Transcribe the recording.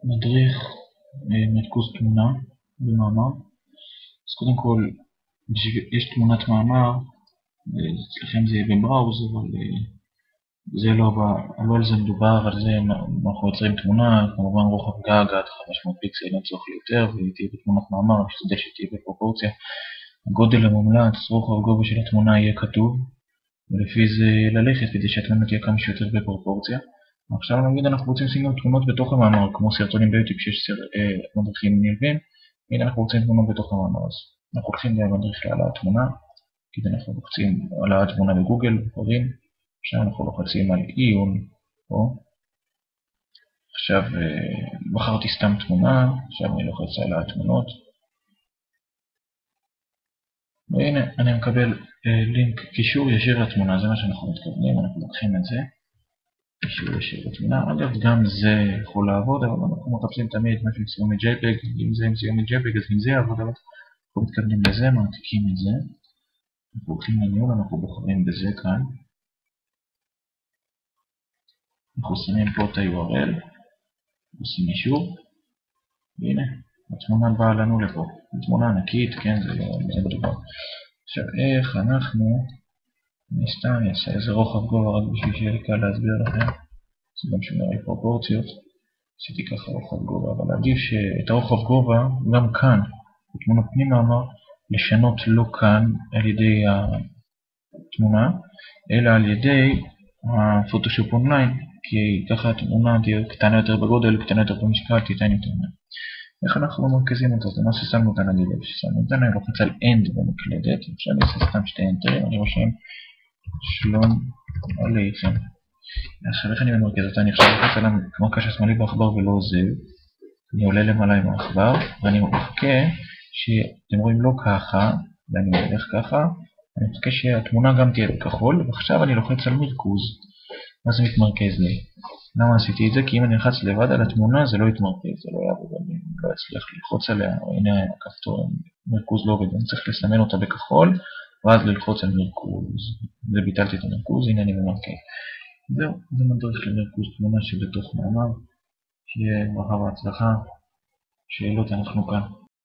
מדריך מרכוז תמונה במאמר. אז קודם כל, יש תמונת מאמר, אצלכם זה יהיה בבראוזר, אבל זה לא על זה מדובר, על זה אנחנו יוצרים תמונה, כמובן רוחב גג עד 500 פיקסל, אין צורך ליותר, ותהיה בתמונת מאמר, משתדל שתהיה בפרופורציה. הגודל המומלץ, רוחב גובה של התמונה יהיה כתוב, ולפי זה ללכת כדי שהתמונה תהיה כמה שיותר בפרופורציה. עכשיו נגיד אנחנו רוצים לשים גם תמונות בתוך המאמר, כמו סרטונים ביוטיוב שיש מדריכים נלווים, הנה אנחנו רוצים תמונות בתוך המאמר, אז אנחנו הולכים במדריך להעלאת תמונה, כדי אנחנו לוחצים העלאת תמונה בגוגל, בוחרים, עכשיו אנחנו לוחצים על עיון פה, עכשיו בחרתי סתם תמונה, עכשיו אני לוחץ העלאת תמונות, והנה אני מקבל לינק קישור ישיר לתמונה, זה מה שאנחנו מתכוונים, אנחנו לוקחים את זה, קישור ישיר לתמונה, אגב גם זה יכול לעבוד, אבל אנחנו מחפשים תמיד משהו עם סיומת JPEG, אם זה עם סיומת JPEG אז אם זה יעבוד, אבל אנחנו מתכוונים לזה, מעתיקים את זה, אנחנו הולכים לניהול, אנחנו בוחרים בזה כאן, אנחנו שמים פה את ה-URL, עושים אישור, והנה, התמונה באה לנו לפה, תמונה ענקית, כן, זה מדובר. עכשיו איך אנחנו, אני סתם אעשה איזה רוחב גובה רק בשביל שיהיה לי קל להסביר לכם, זה גם שומר על פרופורציות, עשיתי ככה רוחב גובה, אבל עדיף שאת הרוחב גובה, גם כאן, בתמונות פנים מאמר, לשנות לא כאן על ידי התמונה, אלא על ידי הפוטושופ אונליין, כי ככה התמונה תהיה קטנה יותר בגודל, קטנה יותר במשקל, תיתן יותר מה. איך אנחנו מרכזים אותה? זה מה ששמנו אותה נגיד, ששמנו אותה, אני לוחץ על end במקלדת, עכשיו אני אעשה סתם שתי אנטרים, אני רושם שלום עליכם. עכשיו איך אני ממרכז אותה? אני עכשיו לוחץ על כמו הקש השמאלי בעכבר ולא עוזב, אני עולה למעלה עם העכבר, ואני מחכה שאתם רואים לא ככה, ואני הולך ככה, אני מחכה שהתמונה גם תהיה בכחול, ועכשיו אני לוחץ על מרכוז, אז זה מתמרכז לי. למה עשיתי את זה? כי אם אני לחץ לבד על התמונה זה לא יתמרכז, זה לא יעבוד, אני לא אצליח ללחוץ עליה, הנה הכפתור, מרכוז לא עובד, אני צריך לסמן אותה בכחול, ואז ללחוץ על מרכוז, וביטלתי את המרכוז, הנה אני ממרכז. זהו, זה מדריך למרכוז תמונה שבתוך מאמר, שיהיה ברכה והצלחה, שאלות אנחנו כאן.